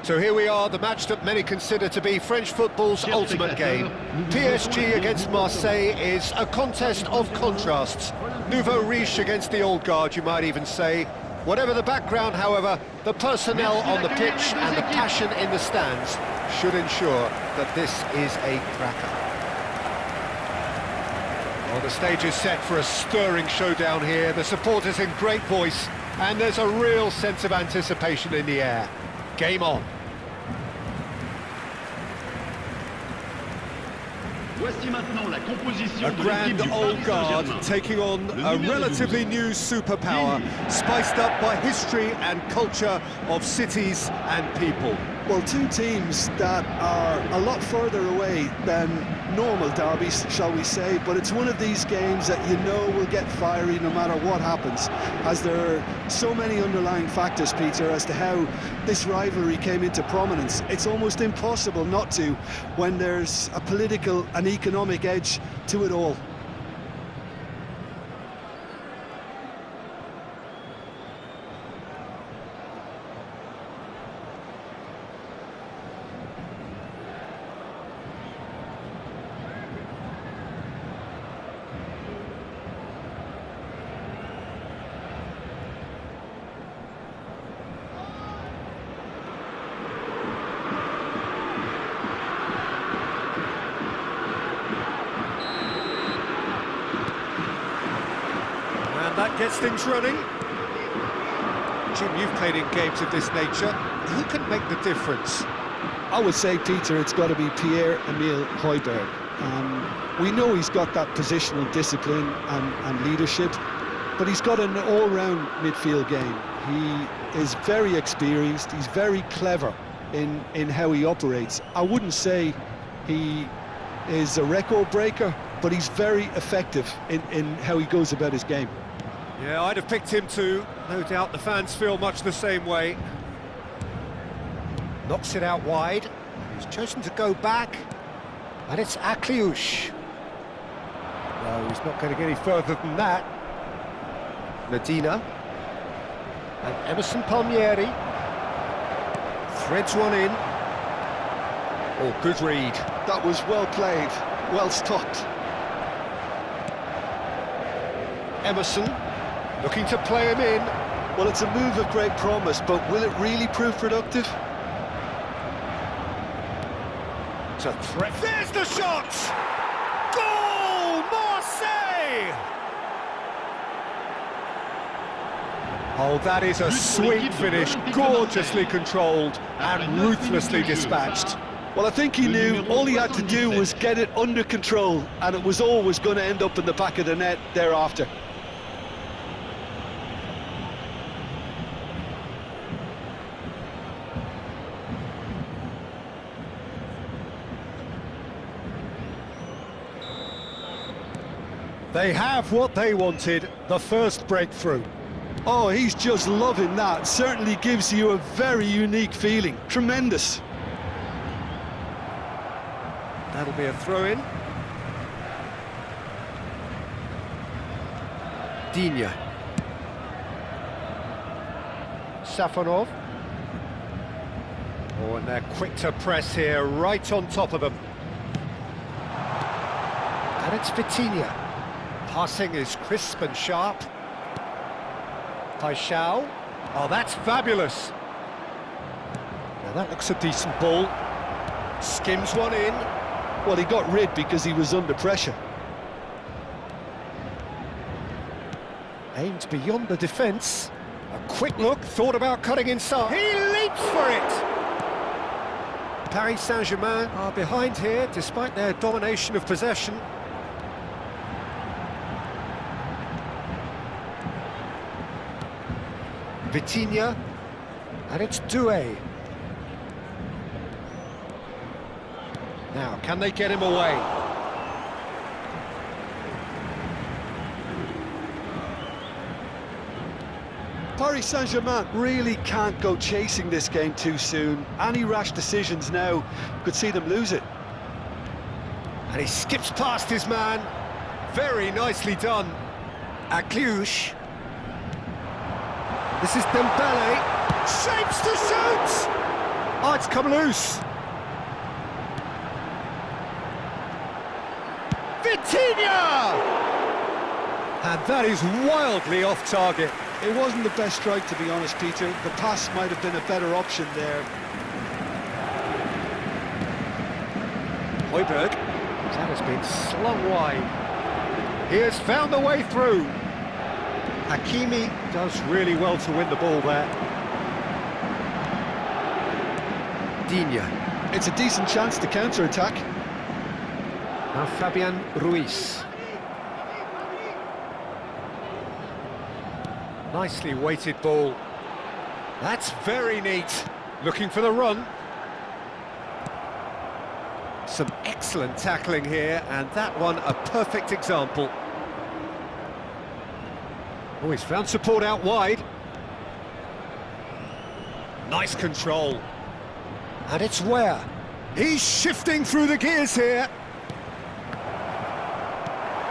So here we are, the match that many consider to be French football's ultimate game. PSG against Marseille is a contest of contrasts. Nouveau riche against the old guard, you might even say. Whatever the background, however, the personnel on the pitch and the passion in the stands should ensure that this is a cracker. Well, the stage is set for a stirring showdown here. The supporters in great voice, and there's a real sense of anticipation in the air. Game on. A grand old guard taking on a relatively new superpower, spiced up by history and culture of cities and people. Well, two teams that are a lot further away than normal derbies, shall we say, but it's one of these games that you know will get fiery no matter what happens, as there are so many underlying factors, Peter, as to how this rivalry came into prominence. It's almost impossible not to when there's a political and economic edge to it all. That gets things running. Jim, you've played in games of this nature. Who can make the difference? I would say, Peter, it's got to be Pierre-Emile Højbjerg. We know he's got that positional discipline and leadership, but he's got an all-round midfield game. He is very experienced, he's very clever in how he operates. I wouldn't say he is a record breaker, but he's very effective in how he goes about his game. Yeah, I'd have picked him too. No doubt the fans feel much the same way. Knocks it out wide. He's chosen to go back. And it's Akliouche. No, he's not going to get any further than that. Medina. And Emerson Palmieri. Threads one in. Oh, good read. That was well played, well stopped. Emerson. Looking to play him in. Well, it's a move of great promise, but will it really prove productive? It's a threat. There's the shot! Goal! Marseille! Oh, that is a sweet finish, gorgeously controlled and ruthlessly dispatched. Well, I think he knew all he had to do was get it under control, and it was always going to end up in the back of the net thereafter. They have what they wanted, the first breakthrough. Oh, he's just loving that. Certainly gives you a very unique feeling. Tremendous. That'll be a throw-in. Digne. Safonov. Oh, and they're quick to press here, right on top of them. And it's Vitinha. Passing is crisp and sharp. Paixão. Oh, that's fabulous. Now that looks a decent ball. Skims one in. Well, he got rid because he was under pressure. Aimed beyond the defence. A quick look, thought about cutting inside. He leaps for it! Paris Saint-Germain are behind here, despite their domination of possession. Vitinha, and it's Doué. Now, can they get him away? Paris Saint-Germain really can't go chasing this game too soon. Any rash decisions now could see them lose it. And he skips past his man. Very nicely done. Akliouche. This is Dembele. Shapes to shoot! Oh, it's come loose. Vitinha! And that is wildly off target. It wasn't the best strike, to be honest, Peter. The pass might have been a better option there. Højbjerg. That has been slung wide. He has found the way through. Hakimi does really well to win the ball there. Digne. It's a decent chance to counter-attack. Now Fabian Ruiz. Nicely weighted ball. That's very neat. Looking for the run. Some excellent tackling here, and that one a perfect example. Oh, he's found support out wide. Nice control. And it's where? He's shifting through the gears here.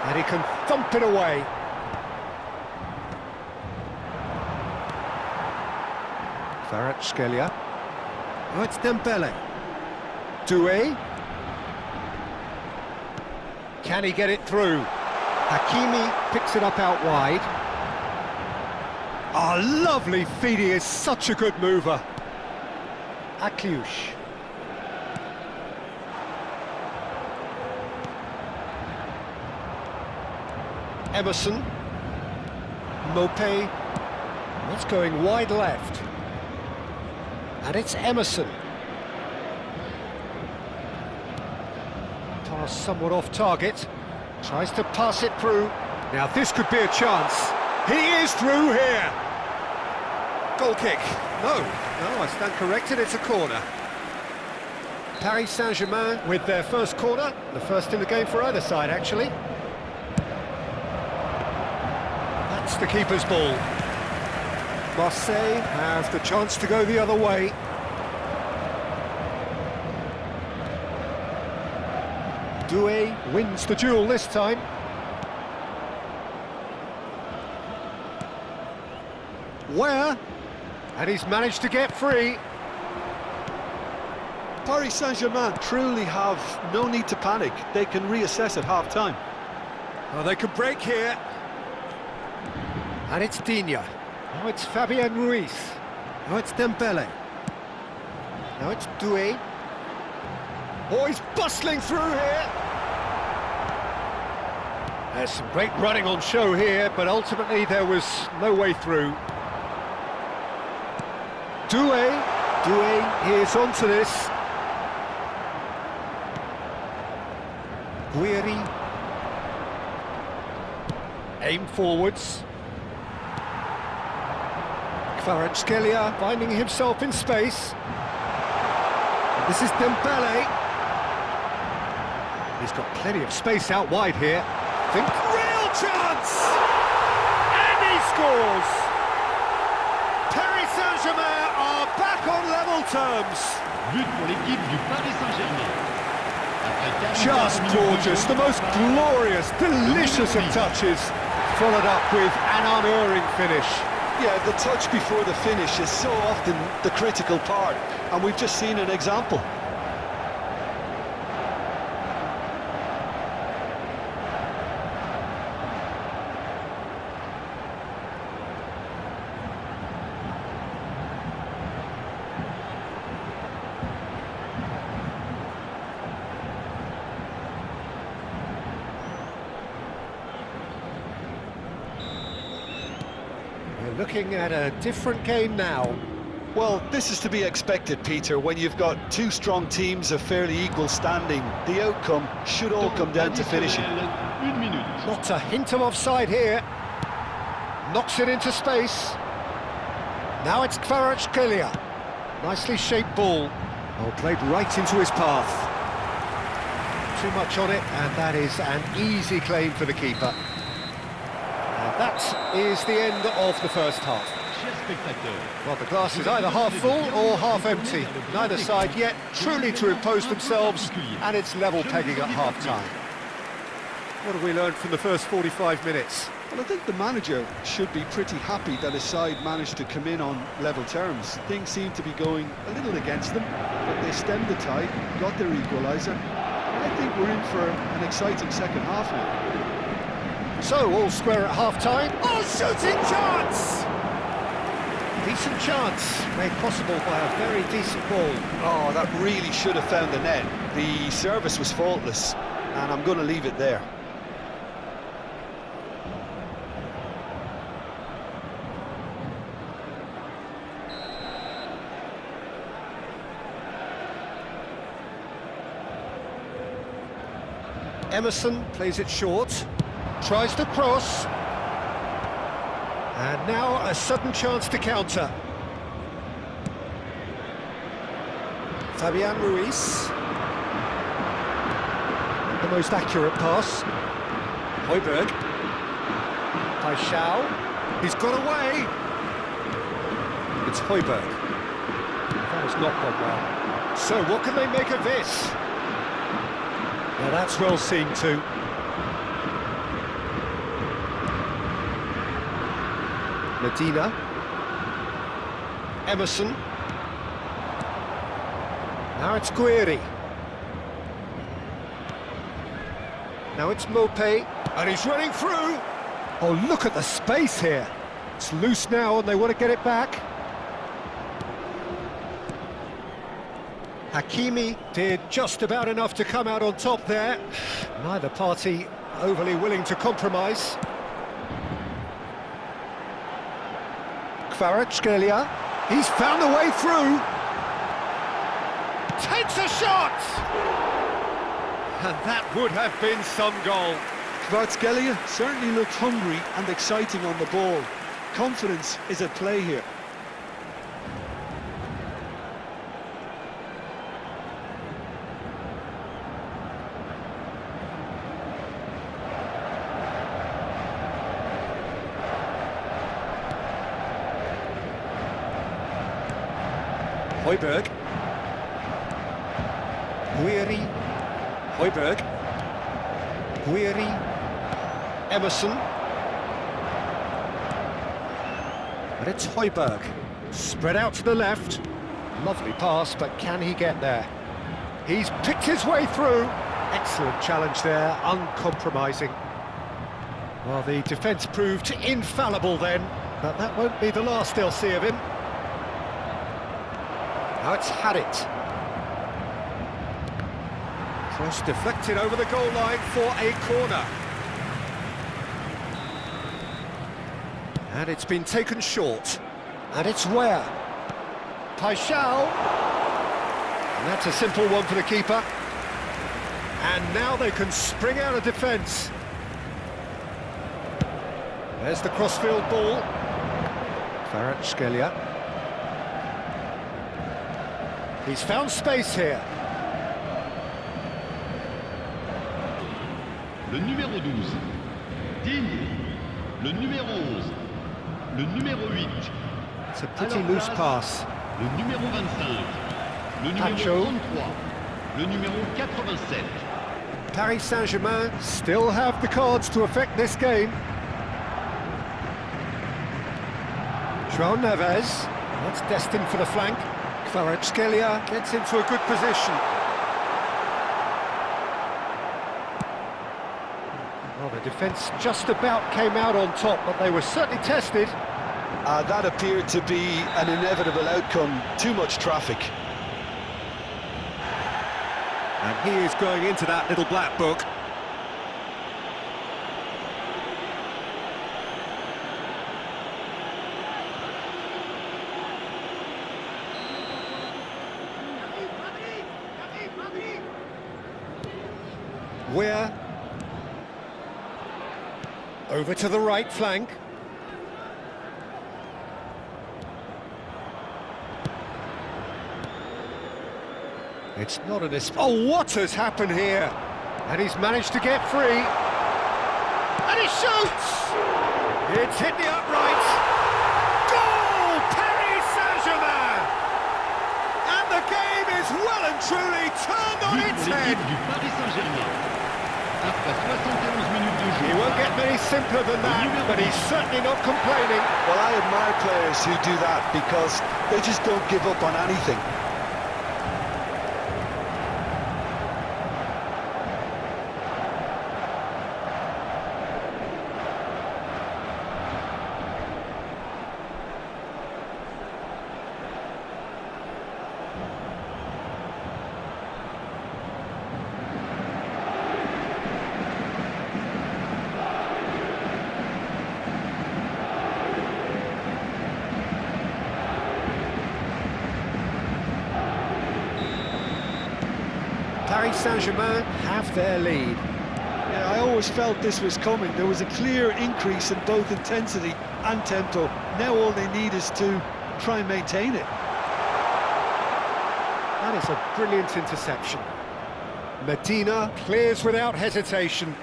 And he can thump it away. Kvaratskhelia. Oh, it's Dembele. Doué. Can he get it through? Hakimi picks it up out wide. Oh, lovely feed, he is such a good mover. Akliush. Emerson. Mopé. That's going wide left. And it's Emerson. Pass somewhat off target. Tries to pass it through. Now this could be a chance. He is through here. Goal kick. No, I stand corrected, it's a corner. Paris Saint-Germain with their first corner. The first in the game for either side, actually. That's the keeper's ball. Marseille have the chance to go the other way. Doué wins the duel this time. Where? And he's managed to get free. Paris Saint-Germain truly have no need to panic. They can reassess at half-time. Oh, they could break here. And it's Digne. Now it's Fabian Ruiz. Now it's Dembele. Now it's Doué. Oh, he's bustling through here. There's some great running on show here, but ultimately there was no way through. Doué is onto this. Guiri. Aim forwards. Kvaratskhelia finding himself in space. This is Dembele. He's got plenty of space out wide here. Think real chance! And he scores! Paris Saint-Germain are back on level terms. But pour l'équipe du Paris Saint-Germain. Just gorgeous, the most glorious, delicious of touches, followed up with an unerring finish. Yeah, the touch before the finish is so often the critical part, and we've just seen an example. We're looking at a different game now. Well, this is to be expected, Peter, when you've got two strong teams of fairly equal standing. The outcome should all come down to finishing. Not a hint of offside here. Knocks it into space. Now it's Kvaratskhelia. Nicely shaped ball. Oh, played right into his path. Too much on it, and that is an easy claim for the keeper. And that is the end of the first half. Well, the glass is either half full or half empty. Neither side yet truly to impose themselves, and it's level pegging at half-time. What have we learned from the first 45 minutes? Well, I think the manager should be pretty happy that his side managed to come in on level terms. Things seem to be going a little against them, but they stemmed the tide, got their equaliser. I think we're in for an exciting second half now. So, all square at half-time. Oh, shooting chance! Decent chance, made possible by a very decent ball. Oh, that really should have found the net. The service was faultless, and I'm going to leave it there. Emerson plays it short, tries to cross, and now a sudden chance to counter. Fabian Ruiz, the most accurate pass. Højbjerg, Paixão, he's got away. It's Højbjerg. That has not gone well. So what can they make of this? Now that's well seen too. Medina. Emerson. Now it's Guiri. Now it's Mopé, and he's running through. Oh, look at the space here. It's loose now and they want to get it back. Hakimi did just about enough to come out on top there. Neither party overly willing to compromise. Kvaratskhelia, he's found a way through. Takes a shot! And that would have been some goal. Kvaratskhelia certainly looked hungry and exciting on the ball. Confidence is at play here. Højbjerg. Guiri. Højbjerg. Guiri. Emerson. And it's Højbjerg. Spread out to the left. Lovely pass, but can he get there? He's picked his way through. Excellent challenge there, uncompromising. Well, the defence proved infallible then, but that won't be the last they'll see of him. Now it's Harit. Cross deflected over the goal line for a corner. And it's been taken short. And it's where? Paixão. And that's a simple one for the keeper. And now they can spring out of defence. There's the crossfield ball. Kvaratskhelia. He's found space here. Le numéro 12, Digne. Le numéro 11, le numéro 8. It's a pretty loose pass. Le numéro 25, le numéro Pacho. 33, le numéro 87. Paris Saint-Germain still have the cards to affect this game. João Neves, that's destined for the flank. Kvaratskhelia gets into a good position. Well, the defence just about came out on top, but they were certainly tested. That appeared to be an inevitable outcome. Too much traffic. And he is going into that little black book. We're over to the right flank. It's not an... Oh, what has happened here? And he's managed to get free. And he shoots! It's hit the upright. Goal! Paris Saint-Germain! And the game is well and truly turned on But its pour head. l'équipe du Paris Saint-Germain. Après 71 minutes. get many simpler than that, but he's certainly not complaining. Well, I admire players who do that because they just don't give up on anything. Paris Saint-Germain have their lead. Yeah, I always felt this was coming. There was a clear increase in both intensity and tempo. Now all they need is to try and maintain it. That is a brilliant interception. Medina clears without hesitation.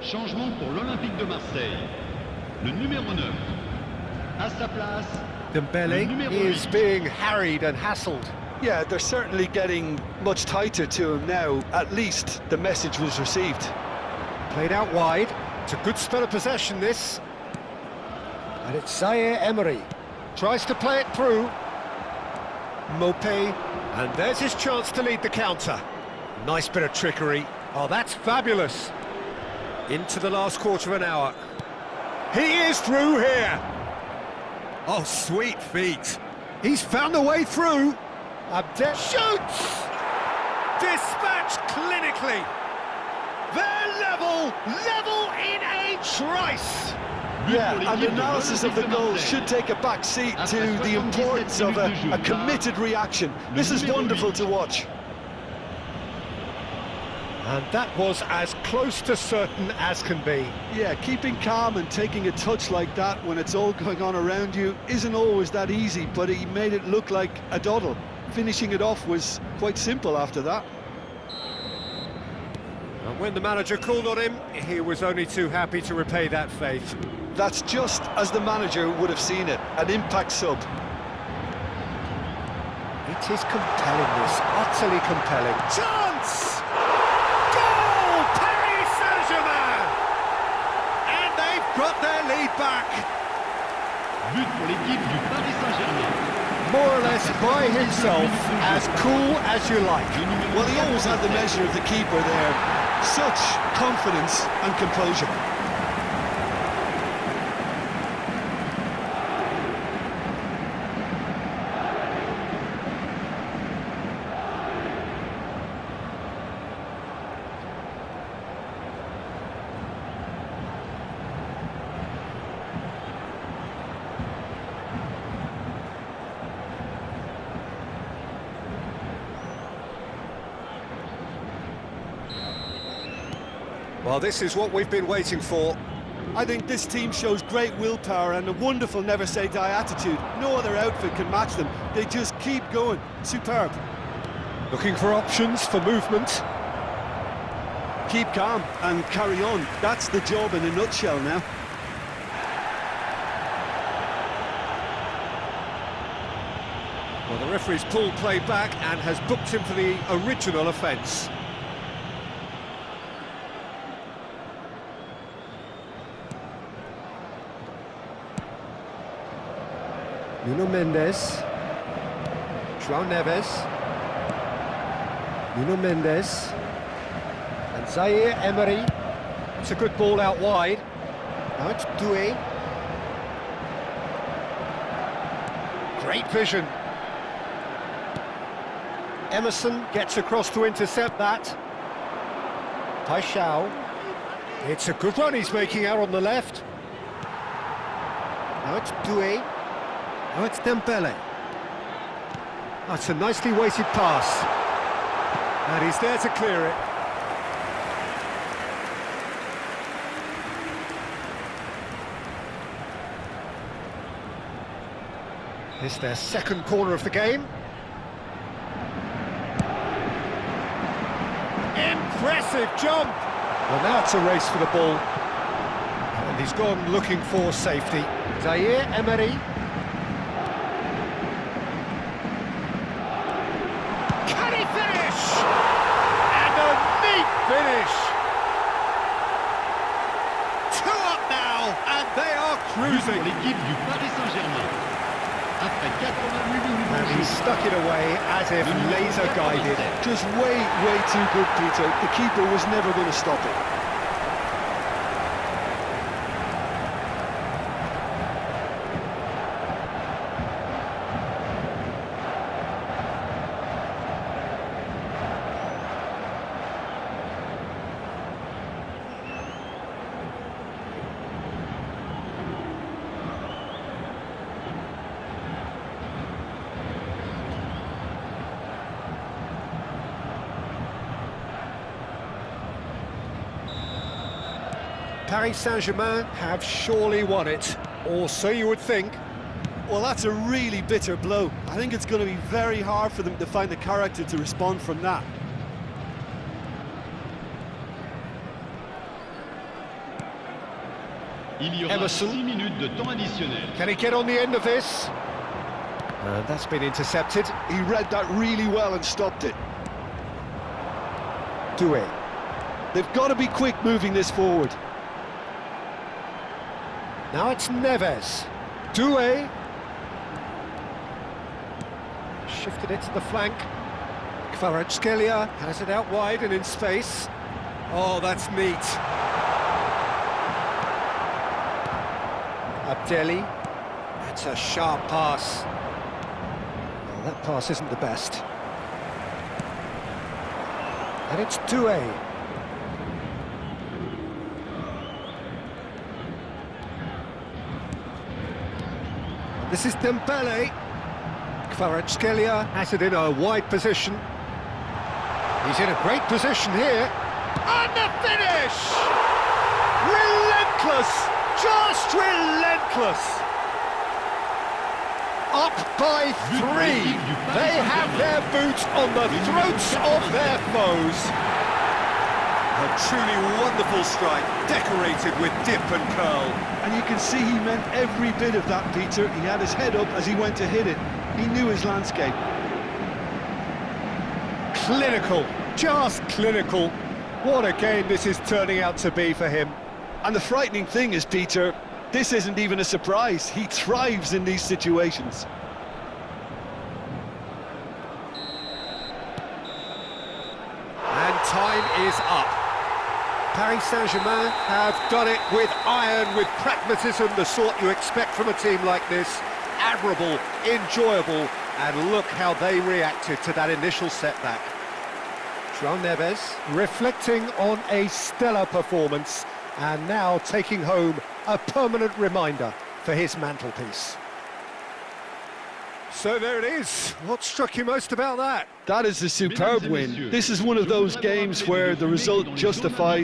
Changement pour l'Olympique de Marseille. Le numéro 9. À sa place, Dembele is being harried and hassled. Yeah, they're certainly getting much tighter to him now. At least the message was received. Played out wide. It's a good spell of possession, this. And it's Zaire Emery. Tries to play it through. Mopé. And there's his chance to lead the counter. Nice bit of trickery. Oh, that's fabulous. Into the last quarter of an hour. He is through here. Oh, sweet feet. He's found a way through. Abdel shoots! Dispatched clinically. They're level in a trice. Yeah, and analysis of the goal should take a back seat to the importance of a committed reaction. This is wonderful to watch. And that was as close to certain as can be. Yeah, keeping calm and taking a touch like that when it's all going on around you isn't always that easy, but he made it look like a doddle. Finishing it off was quite simple after that. And when the manager called on him, he was only too happy to repay that faith. That's just as the manager would have seen it, an impact sub. It is compelling, this, utterly compelling. Chance! Goal! Paris Saint-Germain! And they've got their lead back. but pour l'équipe du Paris Saint-Germain. More or less by himself, as cool as you like. Well, he always had the measure of the keeper there. Such confidence and composure. Well, this is what we've been waiting for. I think this team shows great willpower and a wonderful never-say-die attitude. No other outfit can match them. They just keep going. Superb. Looking for options, for movement. Keep calm and carry on. That's the job in a nutshell now. Well, the referee's pulled play back and has booked him for the original offence. Nuno Mendes, João Neves, Nuno Mendes, and Zaire Emery. It's a good ball out wide. Now it's Doué. Great vision. Emerson gets across to intercept that. Paixão. It's a good run he's making out on the left. Now it's Doué. Now it's Dembele. That's a nicely weighted pass. And he's there to clear it. It's their second corner of the game. Impressive jump! Well, now it's a race for the ball. And he's gone looking for safety. Zaire Emery. Can he finish? And a neat finish! 2 up now, and they are But cruising. pour l'équipe du Paris Saint-Germain. Après 88 minutes And de he jeu. stuck it away as if laser guided. Just way too good, Peter. The keeper was never going to stop it. Paris Saint-Germain have surely won it, or so you would think. Well, that's a really bitter blow. I think it's going to be very hard for them to find the character to respond from that. Il y aura Emerson. 6 minutes de temps additionnel. Can he get on the end of this? That's been intercepted. He read that really well and stopped it. Doué. They've got to be quick moving this forward. Now it's Neves. Doué. Shifted it to the flank. Kvaratskhelia has it out wide and in space. Oh, that's neat. Abdelli. That's a sharp pass. Well, that pass isn't the best. And it's Doué. This is Dembele. Kvaratskhelia has it in a wide position. He's in a great position here. And the finish! Relentless! Just relentless! Up by 3. They have their boots on the throats of their foes. A truly wonderful strike, decorated with dip and curl. And you can see he meant every bit of that, Peter. He had his head up as he went to hit it. He knew his landscape. Clinical, just clinical. What a game this is turning out to be for him. And the frightening thing is, Peter, this isn't even a surprise. He thrives in these situations. And time is up. Paris Saint-Germain have done it with iron, with pragmatism, the sort you expect from a team like this. Admirable, enjoyable, and look how they reacted to that initial setback. João Neves reflecting on a stellar performance and now taking home a permanent reminder for his mantelpiece. So there it is. What struck you most about that? That is a superb win. This is one of those games where the result justifies